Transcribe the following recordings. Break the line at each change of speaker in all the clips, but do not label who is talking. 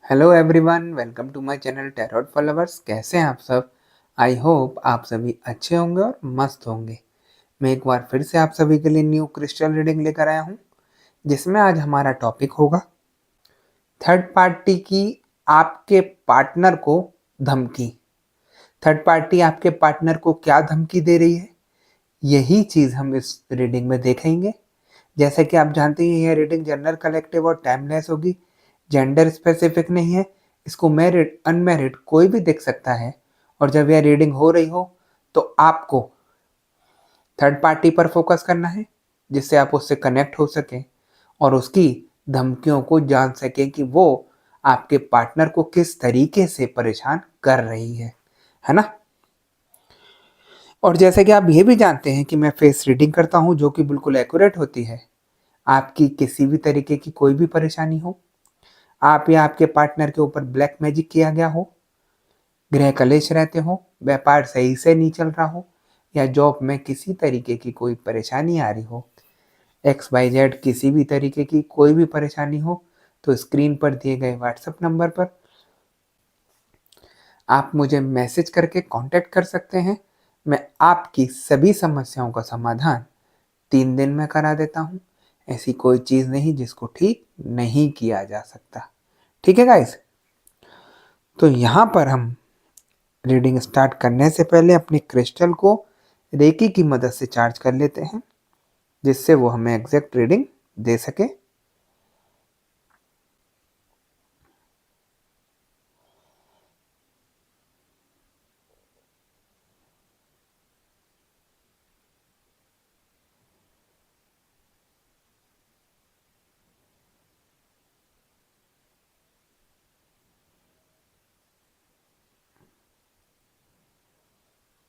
Hello everyone, welcome to my channel tarot for lovers. कैसे हैं आप सब? आई होप आप सभी अच्छे होंगे और मस्त होंगे। मैं एक बार फिर से आप सभी के लिए न्यू क्रिस्टल रीडिंग लेकर आया हूं, जिसमें आज हमारा टॉपिक होगा थर्ड पार्टी की आपके पार्टनर को धमकी। थर्ड पार्टी आपके पार्टनर को क्या धमकी दे रही है, यही चीज़ हम इस रीडिंग में देखेंगे। जैसे कि आप जानते हैं, यह रीडिंग जनरल, कलेक्टिव और टाइमलेस होगी। जेंडर स्पेसिफिक नहीं है। इसको मैरिड अनमैरिड कोई भी देख सकता है। और जब यह रीडिंग हो रही हो तो आपको थर्ड पार्टी पर फोकस करना है, जिससे आप उससे कनेक्ट हो सकें और उसकी धमकियों को जान सकें कि वो आपके पार्टनर को किस तरीके से परेशान कर रही है ना। और जैसे कि आप ये भी जानते हैं कि मैं फेस रीडिंग करता हूँ, जो कि बिल्कुल एक्यूरेट होती है। आपकी किसी भी तरीके की कोई भी परेशानी हो, आप या आपके पार्टनर के ऊपर ब्लैक मैजिक किया गया हो, गृह कलेश रहते हो, व्यापार सही से नहीं चल रहा हो, या जॉब में किसी तरीके की कोई परेशानी आ रही हो, XYZ किसी भी तरीके की कोई भी परेशानी हो, तो स्क्रीन पर दिए गए व्हाट्सएप नंबर पर आप मुझे मैसेज करके कांटेक्ट कर सकते हैं। मैं आपकी सभी समस्याओं का समाधान 3 दिन में करा देता हूँ। ऐसी कोई चीज़ नहीं जिसको ठीक नहीं किया जा सकता। ठीक है गाइस? तो यहाँ पर हम रीडिंग स्टार्ट करने से पहले अपने क्रिस्टल को रेकी की मदद से चार्ज कर लेते हैं, जिससे वो हमें एग्जैक्ट रीडिंग दे सके।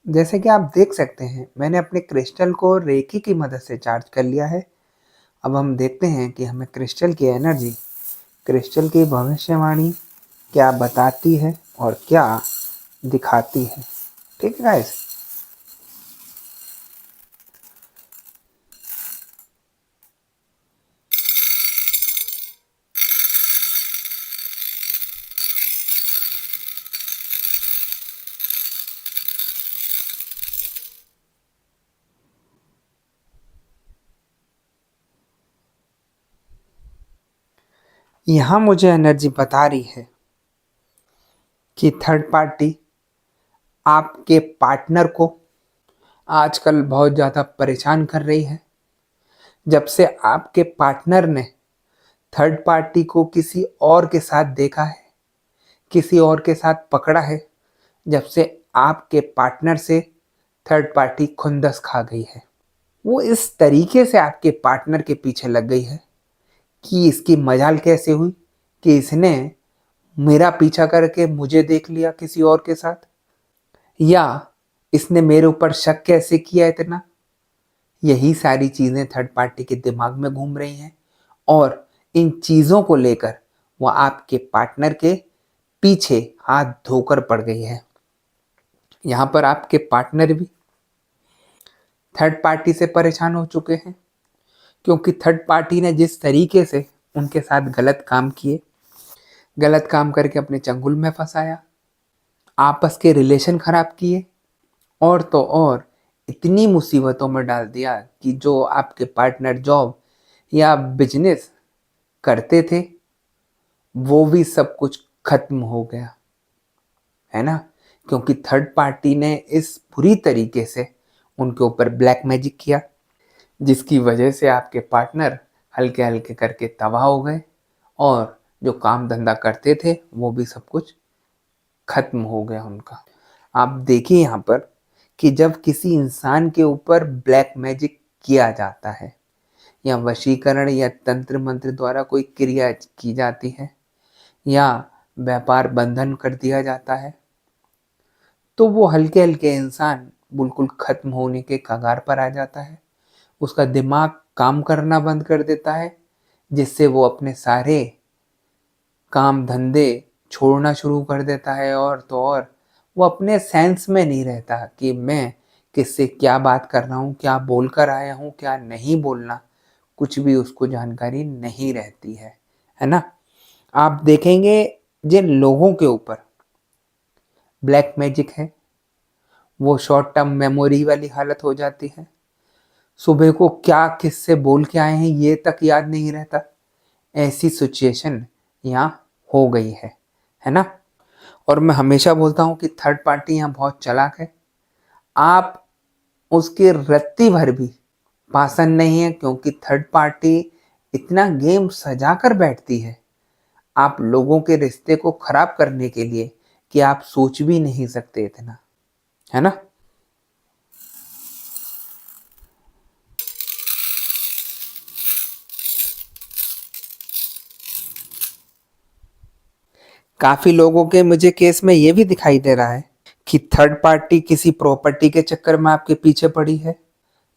जैसे कि आप देख सकते हैं, मैंने अपने क्रिस्टल को रेकी की मदद से चार्ज कर लिया है। अब हम देखते हैं कि हमें क्रिस्टल की एनर्जी, क्रिस्टल की भविष्यवाणी क्या बताती है और क्या दिखाती है। ठीक है गाइस? यहाँ मुझे एनर्जी बता रही है कि थर्ड पार्टी आपके पार्टनर को आजकल बहुत ज़्यादा परेशान कर रही है। जब से आपके पार्टनर ने थर्ड पार्टी को किसी और के साथ देखा है, किसी और के साथ पकड़ा है, जब से आपके पार्टनर से थर्ड पार्टी खुंदस खा गई है। वो इस तरीके से आपके पार्टनर के पीछे लग गई है कि इसकी मजाल कैसे हुई कि इसने मेरा पीछा करके मुझे देख लिया किसी और के साथ, या इसने मेरे ऊपर शक कैसे किया इतना। यही सारी चीज़ें थर्ड पार्टी के दिमाग में घूम रही हैं और इन चीज़ों को लेकर वो आपके पार्टनर के पीछे हाथ धोकर पड़ गई है। यहाँ पर आपके पार्टनर भी थर्ड पार्टी से परेशान हो चुके हैं, क्योंकि थर्ड पार्टी ने जिस तरीके से उनके साथ गलत काम किए, गलत काम करके अपने चंगुल में फंसाया, आपस के रिलेशन खराब किए, और तो और इतनी मुसीबतों में डाल दिया कि जो आपके पार्टनर जॉब या बिजनेस करते थे, वो भी सब कुछ खत्म हो गया, है ना। क्योंकि थर्ड पार्टी ने इस बुरी तरीके से उनके ऊपर ब्लैक मैजिक किया, जिसकी वजह से आपके पार्टनर हल्के हल्के करके तबाह हो गए और जो काम धंधा करते थे वो भी सब कुछ खत्म हो गया उनका। आप देखिए यहाँ पर कि जब किसी इंसान के ऊपर ब्लैक मैजिक किया जाता है, या वशीकरण या तंत्र मंत्र द्वारा कोई क्रिया की जाती है, या व्यापार बंधन कर दिया जाता है, तो वो हल्के हल्के इंसान बिल्कुल खत्म होने के कगार पर आ जाता है। उसका दिमाग काम करना बंद कर देता है, जिससे वो अपने सारे काम धंधे छोड़ना शुरू कर देता है, और तो और वो अपने सेंस में नहीं रहता कि मैं किससे क्या बात कर रहा हूँ, क्या बोल कर आया हूँ, क्या नहीं बोलना, कुछ भी उसको जानकारी नहीं रहती है ना। आप देखेंगे जिन लोगों के ऊपर ब्लैक मैजिक है, वो शॉर्ट टर्म मेमोरी वाली हालत हो जाती है। सुबह को क्या किससे बोल के आए हैं ये तक याद नहीं रहता। ऐसी सिचुएशन यहाँ हो गई है ना। और मैं हमेशा बोलता हूँ कि थर्ड पार्टी यहाँ बहुत चालाक है। आप उसके रत्ती भर भी पासन नहीं है, क्योंकि थर्ड पार्टी इतना गेम सजा कर बैठती है आप लोगों के रिश्ते को खराब करने के लिए कि आप सोच भी नहीं सकते इतना, है ना। काफी लोगों के मुझे केस में ये भी दिखाई दे रहा है कि थर्ड पार्टी किसी प्रॉपर्टी के चक्कर में आपके पीछे पड़ी है,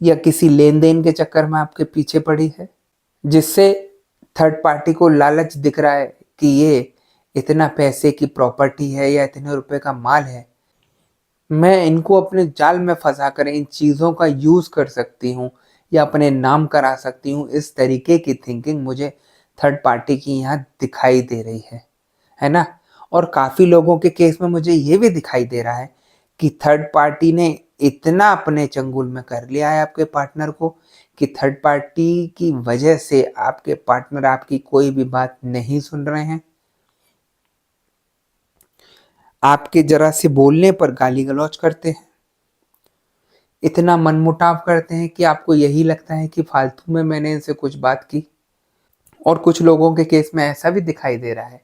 या किसी लेन देन के चक्कर में आपके पीछे पड़ी है, जिससे थर्ड पार्टी को लालच दिख रहा है कि ये इतना पैसे की प्रॉपर्टी है या इतने रुपए का माल है, मैं इनको अपने जाल में फंसा कर इन चीज़ों का यूज़ कर सकती हूँ या अपने नाम करा सकती हूँ। इस तरीके की थिंकिंग मुझे थर्ड पार्टी की यहाँ दिखाई दे रही है ना। और काफ़ी लोगों के केस में मुझे ये भी दिखाई दे रहा है कि थर्ड पार्टी ने इतना अपने चंगुल में कर लिया है आपके पार्टनर को कि थर्ड पार्टी की वजह से आपके पार्टनर आपकी कोई भी बात नहीं सुन रहे हैं। आपके जरा से बोलने पर गाली गलौज करते हैं, इतना मनमुटाव करते हैं कि आपको यही लगता है कि फालतू में मैंने इनसे कुछ बात की। और कुछ लोगों के केस में ऐसा भी दिखाई दे रहा है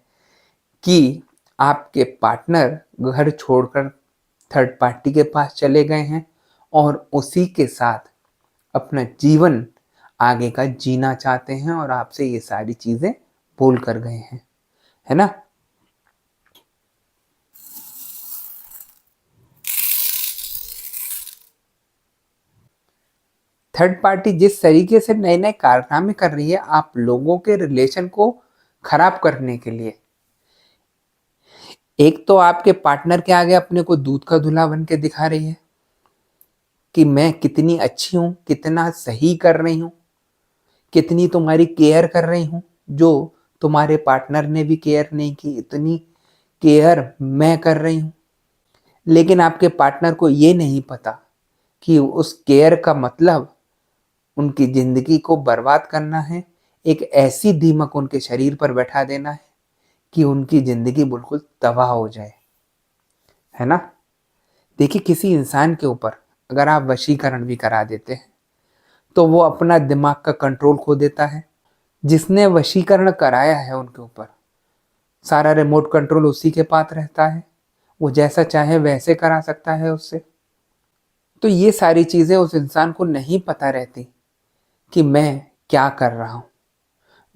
कि आपके पार्टनर घर छोड़कर थर्ड पार्टी के पास चले गए हैं और उसी के साथ अपना जीवन आगे का जीना चाहते हैं और आपसे ये सारी चीजें भूल कर गए हैं, है ना। थर्ड पार्टी जिस तरीके से नए नए कारनामे कर रही है आप लोगों के रिलेशन को खराब करने के लिए, एक तो आपके पार्टनर के आगे अपने को दूध का धुला बन के दिखा रही है कि मैं कितनी अच्छी हूं, कितना सही कर रही हूं, कितनी तुम्हारी केयर कर रही हूं, जो तुम्हारे पार्टनर ने भी केयर नहीं की, इतनी केयर मैं कर रही हूं। लेकिन आपके पार्टनर को ये नहीं पता कि उस केयर का मतलब उनकी जिंदगी को बर्बाद करना है, एक ऐसी दीमक उनके शरीर पर बैठा देना है कि उनकी जिंदगी बिल्कुल तबाह हो जाए, है ना। देखिए, किसी इंसान के ऊपर अगर आप वशीकरण भी करा देते हैं तो वो अपना दिमाग का कंट्रोल खो देता है। जिसने वशीकरण कराया है उनके ऊपर सारा रिमोट कंट्रोल उसी के पास रहता है, वो जैसा चाहे वैसे करा सकता है उससे। तो ये सारी चीजें उस इंसान को नहीं पता रहती कि मैं क्या कर रहा हूं।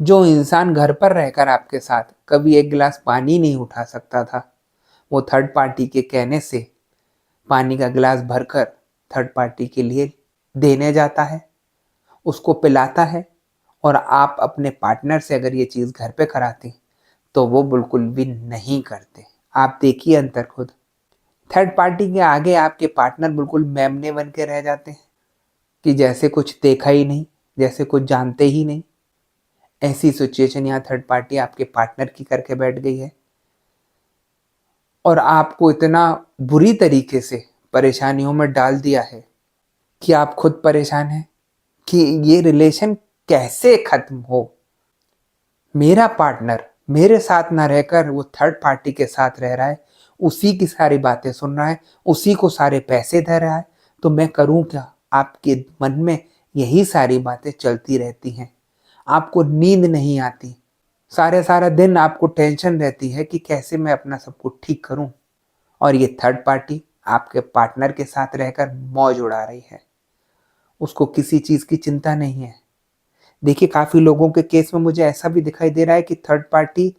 जो इंसान घर पर रहकर आपके साथ कभी एक गिलास पानी नहीं उठा सकता था, वो थर्ड पार्टी के कहने से पानी का गिलास भरकर थर्ड पार्टी के लिए देने जाता है, उसको पिलाता है। और आप अपने पार्टनर से अगर ये चीज़ घर पे कराती तो वो बिल्कुल भी नहीं करते। आप देखिए अंतर खुद। थर्ड पार्टी के आगे आपके पार्टनर बिल्कुल मेमने बन के रह जाते हैं कि जैसे कुछ देखा ही नहीं, जैसे कुछ जानते ही नहीं। ऐसी सिचुएशन यहाँ थर्ड पार्टी आपके पार्टनर की करके बैठ गई है और आपको इतना बुरी तरीके से परेशानियों में डाल दिया है कि आप खुद परेशान हैं कि ये रिलेशन कैसे खत्म हो। मेरा पार्टनर मेरे साथ ना रहकर वो थर्ड पार्टी के साथ रह रहा है, उसी की सारी बातें सुन रहा है, उसी को सारे पैसे दे रहा है, तो मैं करूं क्या। आपके मन में यही सारी बातें चलती रहती हैं, आपको नींद नहीं आती, सारा दिन आपको टेंशन रहती है कि कैसे मैं अपना सब कुछ ठीक करूं। और ये थर्ड पार्टी आपके पार्टनर के साथ रहकर मौज उड़ा रही है, उसको किसी चीज की चिंता नहीं है। देखिए, काफी लोगों के केस में मुझे ऐसा भी दिखाई दे रहा है कि थर्ड पार्टी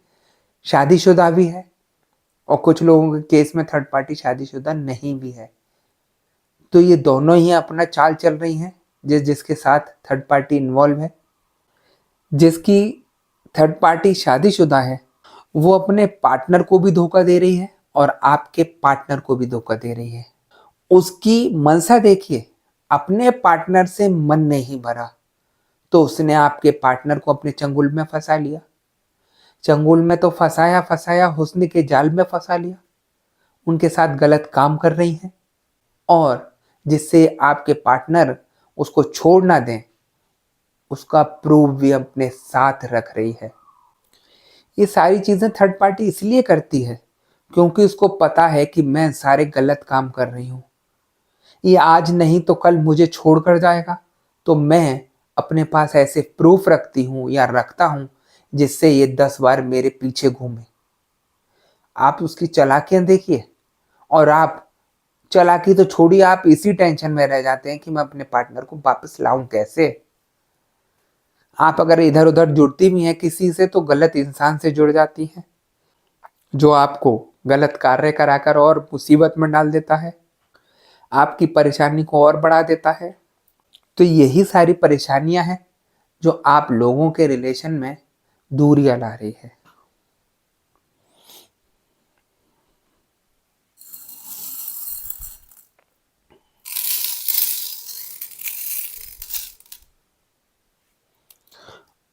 शादीशुदा भी है और कुछ लोगों के केस में थर्ड पार्टी शादीशुदा नहीं भी है। तो ये दोनों ही अपना चाल चल रही हैं। जिसके साथ थर्ड पार्टी इन्वॉल्व है, जिसकी थर्ड पार्टी शादीशुदा है, वो अपने पार्टनर को भी धोखा दे रही है और आपके पार्टनर को भी धोखा दे रही है। उसकी मनसा देखिए, अपने पार्टनर से मन नहीं भरा तो उसने आपके पार्टनर को अपने चंगुल में फंसा लिया। चंगुल में तो फंसाया फंसाया हुस्न के जाल में फंसा लिया, उनके साथ गलत काम कर रही हैं, और जिससे आपके पार्टनर उसको छोड़ ना दें, उसका प्रूफ भी अपने साथ रख रही है। ये सारी चीजें थर्ड पार्टी इसलिए करती है क्योंकि उसको पता है कि मैं सारे गलत काम कर रही हूं। ये आज नहीं तो कल मुझे छोड़कर जाएगा, तो मैं अपने पास ऐसे प्रूफ रखती हूँ या रखता हूँ जिससे ये 10 बार मेरे पीछे घूमे। आप उसकी चालाकियां देखिए, और आप चालाकी तो छोड़िए, आप इसी टेंशन में रह जाते हैं कि मैं अपने पार्टनर को वापस लाऊं कैसे। आप अगर इधर उधर जुड़ती भी हैं किसी से तो गलत इंसान से जुड़ जाती हैं, जो आपको गलत कार्य कराकर और मुसीबत में डाल देता है, आपकी परेशानी को और बढ़ा देता है। तो यही सारी परेशानियां हैं जो आप लोगों के रिलेशन में दूरियां ला रही है।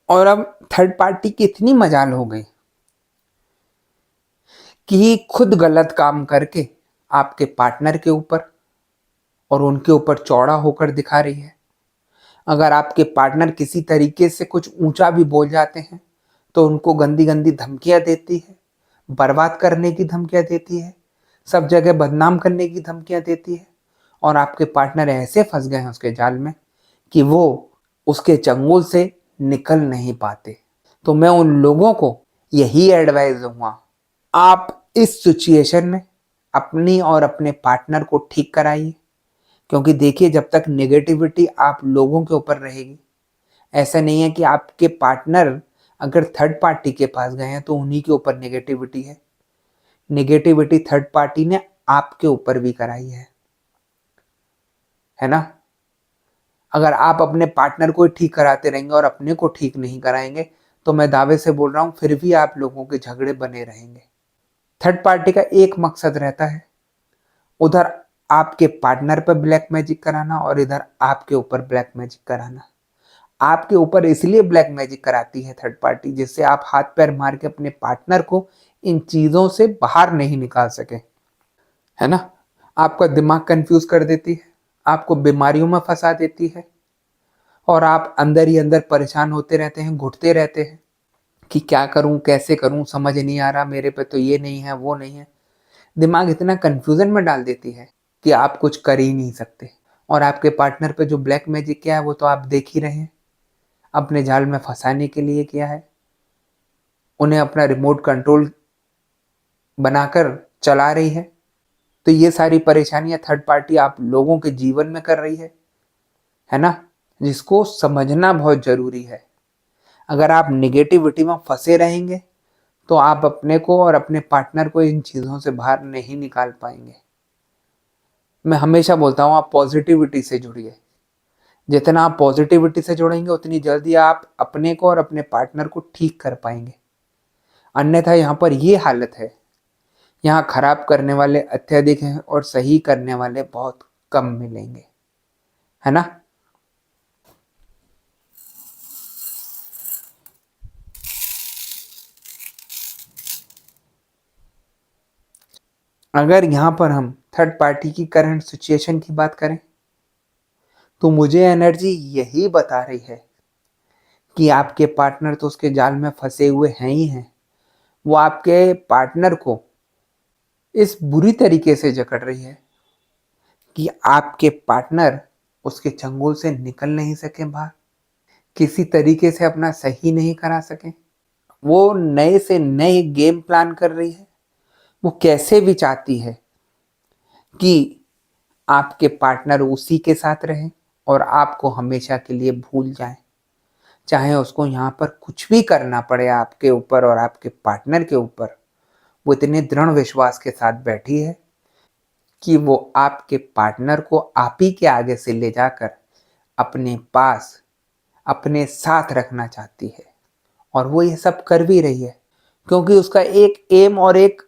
और अब थर्ड पार्टी की इतनी मजाल हो गई कि खुद गलत काम करके आपके पार्टनर के ऊपर और उनके ऊपर चौड़ा होकर दिखा रही है। अगर आपके पार्टनर किसी तरीके से कुछ ऊंचा भी बोल जाते हैं तो उनको गंदी गंदी धमकियां देती है, बर्बाद करने की धमकियां देती है, सब जगह बदनाम करने की धमकियां देती है, और आपके पार्टनर ऐसे फंस गए हैं उसके जाल में कि वो उसके चंगुल से निकल नहीं पाते। तो मैं उन लोगों को यही एडवाइस दूंगा, आप इस सिचुएशन में अपनी और अपने पार्टनर को ठीक कराइए। क्योंकि देखिए, जब तक नेगेटिविटी आप लोगों के ऊपर रहेगी, ऐसा नहीं है कि आपके पार्टनर अगर थर्ड पार्टी के पास गए हैं तो उन्हीं के ऊपर नेगेटिविटी है। नेगेटिविटी थर्ड पार्टी ने आपके ऊपर भी कराई है ना। अगर आप अपने पार्टनर को ठीक कराते रहेंगे और अपने को ठीक नहीं कराएंगे तो मैं दावे से बोल रहा हूं फिर भी आप लोगों के झगड़े बने रहेंगे। थर्ड पार्टी का एक मकसद रहता है, उधर आपके पार्टनर पर ब्लैक मैजिक कराना और इधर आपके ऊपर ब्लैक मैजिक कराना। आपके ऊपर इसलिए ब्लैक मैजिक कराती है थर्ड पार्टी जिससे आप हाथ पैर मार के अपने पार्टनर को इन चीजों से बाहर नहीं निकाल सके, है ना। आपका दिमाग कंफ्यूज कर देती है, आपको बीमारियों में फंसा देती है, और आप अंदर ही अंदर परेशान होते रहते हैं, घुटते रहते हैं कि क्या करूं कैसे करूं, समझ नहीं आ रहा, मेरे पे तो ये नहीं है वो नहीं है। दिमाग इतना कंफ्यूजन में डाल देती है कि आप कुछ कर ही नहीं सकते। और आपके पार्टनर पे जो ब्लैक मैजिक किया है वो तो आप देख ही रहे हैं, अपने जाल में फंसाने के लिए किया है, उन्हें अपना रिमोट कंट्रोल बनाकर चला रही है। तो ये सारी परेशानियां थर्ड पार्टी आप लोगों के जीवन में कर रही है ना, जिसको समझना बहुत जरूरी है। अगर आप निगेटिविटी में फंसे रहेंगे तो आप अपने को और अपने पार्टनर को इन चीज़ों से बाहर नहीं निकाल पाएंगे। मैं हमेशा बोलता हूँ आप पॉजिटिविटी से जुड़िए। जितना आप पॉजिटिविटी से जुड़ेंगे उतनी जल्दी आप अपने को और अपने पार्टनर को ठीक कर पाएंगे। अन्यथा यहाँ पर ये हालत है, यहाँ खराब करने वाले अत्यधिक हैं और सही करने वाले बहुत कम मिलेंगे, है ना। अगर यहाँ पर हम थर्ड पार्टी की करंट सिचुएशन की बात करें तो मुझे एनर्जी यही बता रही है कि आपके पार्टनर तो उसके जाल में फंसे हुए हैं ही हैं। वो आपके पार्टनर को इस बुरी तरीके से जकड़ रही है कि आपके पार्टनर उसके चंगुल से निकल नहीं सके बाहर, किसी तरीके से अपना सही नहीं करा सके। वो नए से नए गेम प्लान कर रही है। वो कैसे भी चाहती है कि आपके पार्टनर उसी के साथ रहे और आपको हमेशा के लिए भूल जाए, चाहे उसको यहाँ पर कुछ भी करना पड़े आपके ऊपर और आपके पार्टनर के ऊपर। वो इतने दृढ़ विश्वास के साथ बैठी है कि वो आपके पार्टनर को आप ही के आगे से ले जाकर अपने पास अपने साथ रखना चाहती है, और वो ये सब कर भी रही है क्योंकि उसका एक एम और एक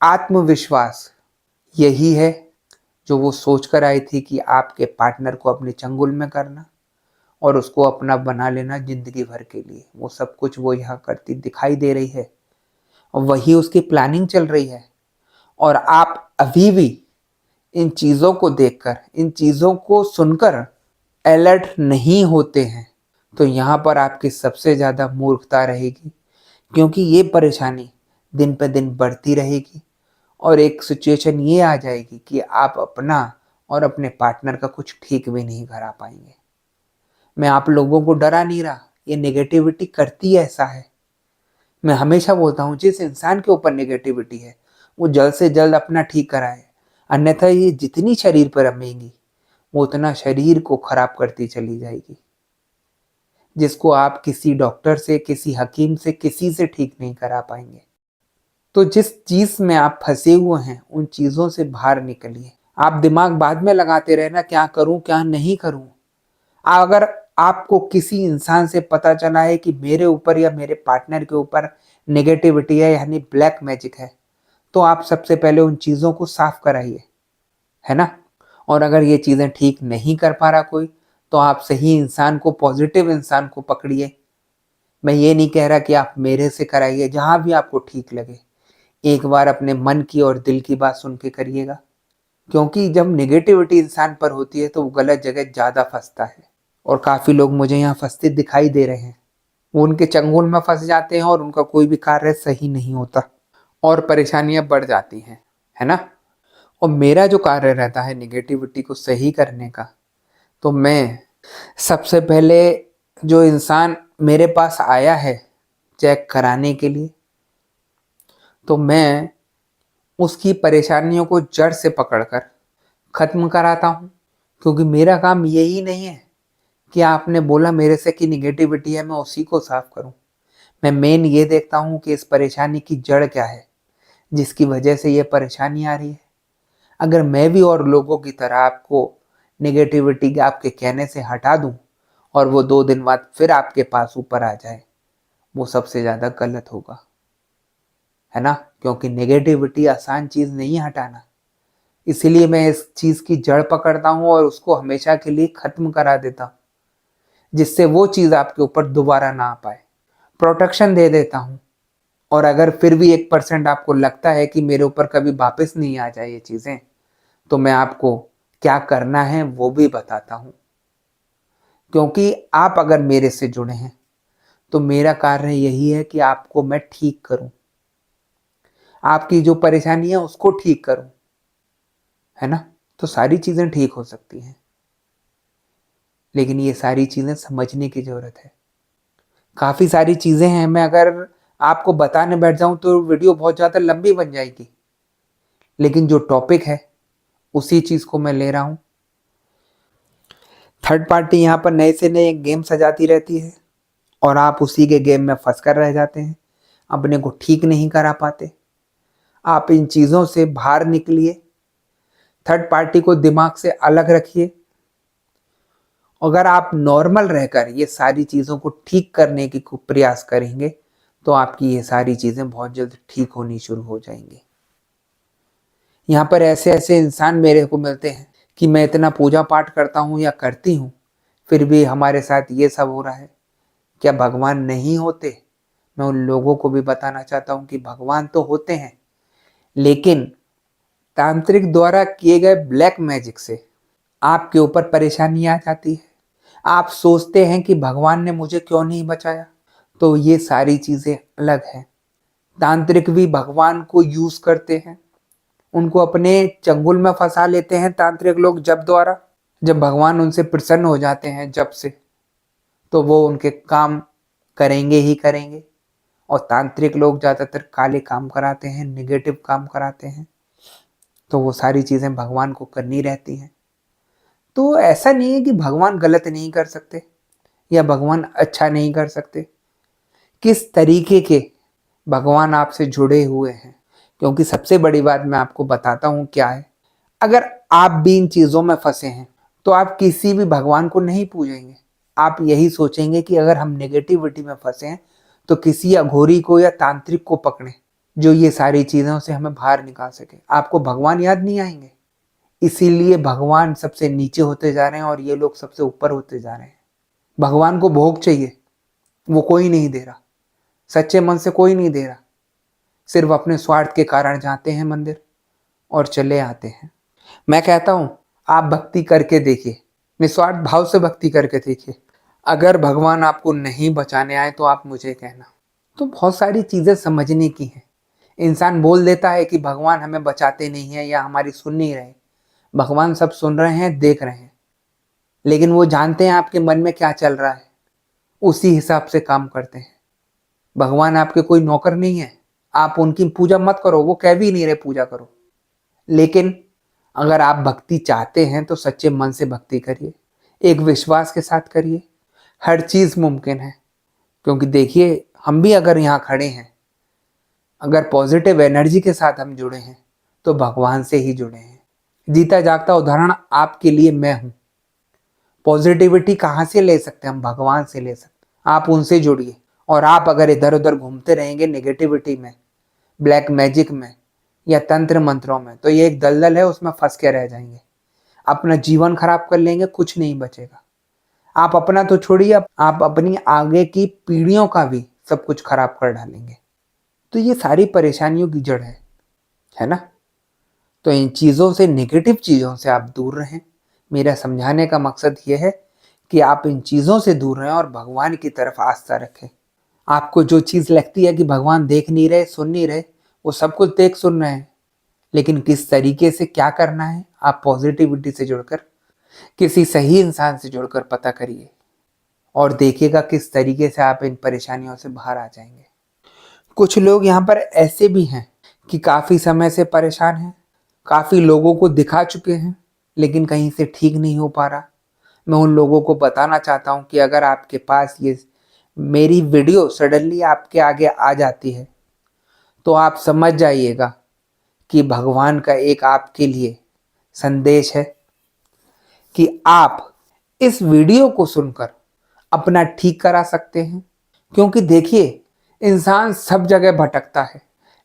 आत्मविश्वास यही है जो वो सोच कर आई थी कि आपके पार्टनर को अपने चंगुल में करना और उसको अपना बना लेना जिंदगी भर के लिए। वो सब कुछ वो यहाँ करती दिखाई दे रही है और वही उसकी प्लानिंग चल रही है। और आप अभी भी इन चीज़ों को देखकर, इन चीज़ों को सुनकर अलर्ट नहीं होते हैं, तो यहाँ पर आपकी सबसे ज़्यादा मूर्खता रहेगी, क्योंकि ये परेशानी दिन पे दिन बढ़ती रहेगी और एक सिचुएशन ये आ जाएगी कि आप अपना और अपने पार्टनर का कुछ ठीक भी नहीं करा पाएंगे। मैं आप लोगों को डरा नहीं रहा, ये नेगेटिविटी करती ऐसा है। मैं हमेशा बोलता हूँ जिस इंसान के ऊपर नेगेटिविटी है वो जल्द से जल्द अपना ठीक कराए, अन्यथा ये जितनी शरीर पर रमेगी वो उतना शरीर को खराब करती चली जाएगी, जिसको आप किसी डॉक्टर से, किसी हकीम से, किसी से ठीक नहीं करा पाएंगे। तो जिस चीज में आप फंसे हुए हैं उन चीजों से बाहर निकलिए। आप दिमाग बाद में लगाते रहना क्या करूं क्या नहीं करूं। अगर आपको किसी इंसान से पता चला है कि मेरे ऊपर या मेरे पार्टनर के ऊपर नेगेटिविटी है, यानी ब्लैक मैजिक है, तो आप सबसे पहले उन चीज़ों को साफ कराइए, है ना। और अगर ये चीज़ें ठीक नहीं कर पा रहा कोई, तो आप सही इंसान को, पॉजिटिव इंसान को पकड़िए। मैं ये नहीं कह रहा कि आप मेरे से कराइए, जहाँ भी आपको ठीक लगे एक बार अपने मन की और दिल की बात सुन के करिएगा, क्योंकि जब नेगेटिविटी इंसान पर होती है तो वो गलत जगह ज़्यादा फंसता है। और काफ़ी लोग मुझे यहाँ फंसते दिखाई दे रहे हैं, वो उनके चंगुल में फंस जाते हैं और उनका कोई भी कार्य सही नहीं होता और परेशानियां बढ़ जाती हैं, है ना। और मेरा जो कार्य रहता है नेगेटिविटी को सही करने का, तो मैं सबसे पहले जो इंसान मेरे पास आया है चेक कराने के लिए, तो मैं उसकी परेशानियों को जड़ से पकड़कर ख़त्म कराता हूँ। क्योंकि मेरा काम यही नहीं है कि आपने बोला मेरे से कि निगेटिविटी है मैं उसी को साफ करूं। मैं मेन ये देखता हूं कि इस परेशानी की जड़ क्या है जिसकी वजह से ये परेशानी आ रही है। अगर मैं भी और लोगों की तरह आपको नेगेटिविटी आपके कहने से हटा दूं और वो 2 दिन बाद फिर आपके पास ऊपर आ जाए, वो सबसे ज़्यादा गलत होगा, है ना। क्योंकि नेगेटिविटी आसान चीज़ नहीं हटाना, इसीलिए मैं इस चीज़ की जड़ पकड़ता हूँ और उसको हमेशा के लिए ख़त्म करा देता हूँ, जिससे वो चीज़ आपके ऊपर दोबारा ना आ पाए। प्रोटेक्शन दे देता हूँ। और अगर फिर भी 1% आपको लगता है कि मेरे ऊपर कभी वापस नहीं आ जाए ये चीज़ें, तो मैं आपको क्या करना है वो भी बताता हूँ। क्योंकि आप अगर मेरे से जुड़े हैं तो मेरा कार्य यही है कि आपको मैं ठीक करूं, आपकी जो परेशानी है उसको ठीक करूं, है ना। तो सारी चीज़ें ठीक हो सकती हैं, लेकिन ये सारी चीज़ें समझने की ज़रूरत है। काफ़ी सारी चीज़ें हैं, मैं अगर आपको बताने बैठ जाऊं तो वीडियो बहुत ज़्यादा लंबी बन जाएगी, लेकिन जो टॉपिक है उसी चीज़ को मैं ले रहा हूं। थर्ड पार्टी यहाँ पर नए से नए गेम सजाती रहती है और आप उसी के गेम में फंस कर रह जाते हैं, अपने को ठीक नहीं करा पाते। आप इन चीज़ों से बाहर निकलिए, थर्ड पार्टी को दिमाग से अलग रखिए। अगर आप नॉर्मल रहकर ये सारी चीज़ों को ठीक करने की प्रयास करेंगे तो आपकी ये सारी चीज़ें बहुत जल्द ठीक होनी शुरू हो जाएंगी। यहाँ पर ऐसे ऐसे इंसान मेरे को मिलते हैं कि मैं इतना पूजा पाठ करता हूँ या करती हूँ, फिर भी हमारे साथ ये सब हो रहा है। क्या भगवान नहीं होते? मैं उन लोगों को भी बताना चाहता हूँ कि भगवान तो होते हैं, लेकिन तांत्रिक द्वारा किए गए ब्लैक मैजिक से आपके ऊपर परेशानी आ जाती है। आप सोचते हैं कि भगवान ने मुझे क्यों नहीं बचाया, तो ये सारी चीज़ें अलग हैं। तांत्रिक भी भगवान को यूज करते हैं, उनको अपने चंगुल में फंसा लेते हैं तांत्रिक लोग जप द्वारा। जब भगवान उनसे प्रसन्न हो जाते हैं जप से, तो वो उनके काम करेंगे ही करेंगे। और तांत्रिक लोग ज़्यादातर काले काम कराते हैं, निगेटिव काम कराते हैं, तो वो सारी चीज़ें भगवान को करनी रहती हैं। तो ऐसा नहीं है कि भगवान गलत नहीं कर सकते या भगवान अच्छा नहीं कर सकते। किस तरीके के भगवान आपसे जुड़े हुए हैं, क्योंकि सबसे बड़ी बात मैं आपको बताता हूँ क्या है। अगर आप भी इन चीज़ों में फंसे हैं तो आप किसी भी भगवान को नहीं पूजेंगे। आप यही सोचेंगे कि अगर हम नेगेटिविटी में फंसे हैं तो किसी अघोरी को या तांत्रिक को पकड़ें जो ये सारी चीज़ों से हमें बाहर निकाल सके। आपको भगवान याद नहीं आएंगे। इसीलिए भगवान सबसे नीचे होते जा रहे हैं और ये लोग सबसे ऊपर होते जा रहे हैं। भगवान को भोग चाहिए, वो कोई नहीं दे रहा, सच्चे मन से कोई नहीं दे रहा, सिर्फ अपने स्वार्थ के कारण जाते हैं मंदिर और चले आते हैं। मैं कहता हूं आप भक्ति करके देखिए, निस्वार्थ भाव से भक्ति करके देखिए। अगर भगवान आपको नहीं बचाने आए तो आप मुझे कहना। तो बहुत सारी चीजें समझने की हैं। इंसान बोल देता है कि भगवान हमें बचाते नहीं है या हमारी सुन नहीं रहे। भगवान सब सुन रहे हैं, देख रहे हैं, लेकिन वो जानते हैं आपके मन में क्या चल रहा है, उसी हिसाब से काम करते हैं। भगवान आपके कोई नौकर नहीं है, आप उनकी पूजा मत करो, वो कह भी नहीं रहे पूजा करो। लेकिन अगर आप भक्ति चाहते हैं तो सच्चे मन से भक्ति करिए, एक विश्वास के साथ करिए, हर चीज मुमकिन है। क्योंकि देखिए, हम भी अगर यहाँ खड़े हैं, अगर पॉजिटिव एनर्जी के साथ हम जुड़े हैं तो भगवान से ही जुड़े हैं। जीता जागता उदाहरण आपके लिए मैं हूं। पॉजिटिविटी कहाँ से ले सकते हैं हम? भगवान से ले सकते हैं। आप उनसे जुड़िए। और आप अगर इधर उधर घूमते रहेंगे नेगेटिविटी में, ब्लैक मैजिक में या तंत्र मंत्रों में, तो ये एक दलदल है, उसमें फंस के रह जाएंगे, अपना जीवन खराब कर लेंगे, कुछ नहीं बचेगा। आप अपना तो छोड़िए, आप अपनी आगे की पीढ़ियों का भी सब कुछ खराब कर डालेंगे। तो ये सारी परेशानियों की जड़ है ना? तो इन चीज़ों से, नेगेटिव चीज़ों से आप दूर रहें। मेरा समझाने का मकसद ये है कि आप इन चीज़ों से दूर रहें और भगवान की तरफ आस्था रखें। आपको जो चीज़ लगती है कि भगवान देख नहीं रहे, सुन नहीं रहे, वो सब कुछ देख सुन रहे हैं, लेकिन किस तरीके से क्या करना है, आप पॉजिटिविटी से जुड़कर, किसी सही इंसान से जुड़कर पता करिए और देखिएगा किस तरीके से आप इन परेशानियों से बाहर आ जाएंगे। कुछ लोग यहाँ पर ऐसे भी हैं कि काफ़ी समय से परेशान हैं, काफ़ी लोगों को दिखा चुके हैं, लेकिन कहीं से ठीक नहीं हो पा रहा। मैं उन लोगों को बताना चाहता हूँ कि अगर आपके पास ये मेरी वीडियो सडनली आपके आगे आ जाती है तो आप समझ जाइएगा कि भगवान का एक आपके लिए संदेश है कि आप इस वीडियो को सुनकर अपना ठीक करा सकते हैं। क्योंकि देखिए, इंसान सब जगह भटकता है,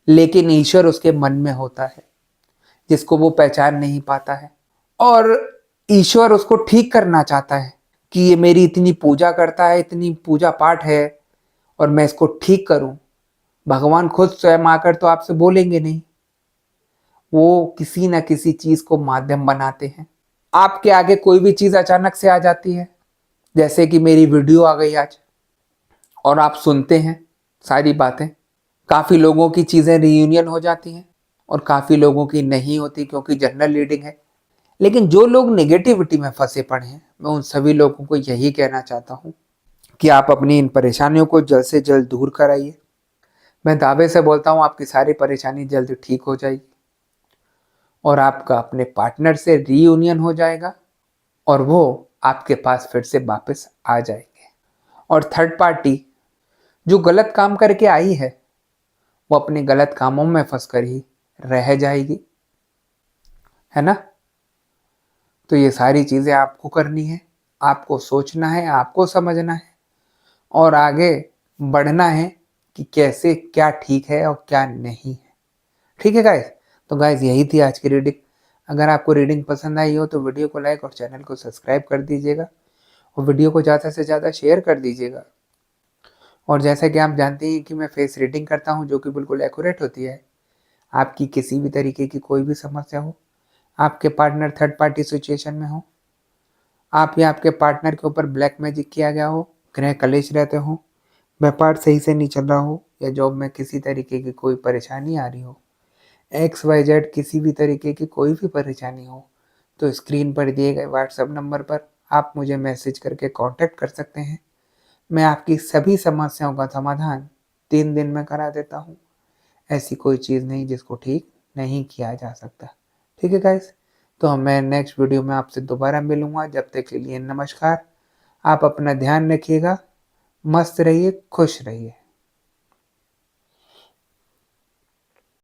लेकिन ईश्वर उसके मन में होता है, जिसको वो पहचान नहीं पाता है। और ईश्वर उसको ठीक करना चाहता है कि ये मेरी इतनी पूजा करता है, इतनी पूजा पाठ है, और मैं इसको ठीक करूं। भगवान खुद स्वयं आकर तो आपसे बोलेंगे नहीं, वो किसी न किसी चीज को माध्यम बनाते हैं। आपके आगे कोई भी चीज अचानक से आ जाती है, जैसे कि मेरी वीडियो आ गई आज, और आप सुनते हैं सारी बातें। काफ़ी लोगों की चीज़ें रियूनियन हो जाती हैं और काफ़ी लोगों की नहीं होती, क्योंकि जनरल रीडिंग है। लेकिन जो लोग नेगेटिविटी में फंसे पड़े हैं, मैं उन सभी लोगों को यही कहना चाहता हूँ कि आप अपनी इन परेशानियों को जल्द से जल्द दूर कराइए। मैं दावे से बोलता हूँ आपकी सारी परेशानी जल्द ठीक हो जाएगी और आपका अपने पार्टनर से रीयूनियन हो जाएगा और वो आपके पास फिर से वापस आ जाएंगे। और थर्ड पार्टी जो गलत काम करके आई है, वो अपने गलत कामों में फंस कर ही रह जाएगी, है ना? तो ये सारी चीज़ें आपको करनी है, आपको सोचना है, आपको समझना है और आगे बढ़ना है कि कैसे क्या ठीक है और क्या नहीं है। ठीक है गाइस? तो गाइस, यही थी आज की रीडिंग। अगर आपको रीडिंग पसंद आई हो तो वीडियो को लाइक और चैनल को सब्सक्राइब कर दीजिएगा और वीडियो को ज़्यादा से ज़्यादा शेयर कर दीजिएगा। और जैसा कि आप जानते हैं कि मैं फेस रीडिंग करता हूँ, जो कि बिल्कुल एक्यूरेट होती है। आपकी किसी भी तरीके की कोई भी समस्या हो, आपके पार्टनर थर्ड पार्टी सिचुएशन में हो, आप या आपके पार्टनर के ऊपर ब्लैक मैजिक किया गया हो, ग्रह कलेश रहते हो, व्यापार सही से नहीं चल रहा हो, या जॉब में किसी तरीके की कोई परेशानी आ रही हो, XYZ किसी भी तरीके की कोई भी परेशानी हो, तो स्क्रीन पर दिए गए व्हाट्सएप नंबर पर आप मुझे मैसेज करके कांटेक्ट कर सकते हैं। मैं आपकी सभी समस्याओं का समाधान 3 दिन में करा देता हूँ। ऐसी कोई चीज़ नहीं जिसको ठीक नहीं किया जा सकता। ठीक है गाइस? तो मैं नेक्स्ट वीडियो में आपसे दोबारा मिलूँगा। जब तक के लिए नमस्कार। आप अपना ध्यान रखिएगा, मस्त रहिए, खुश रहिए।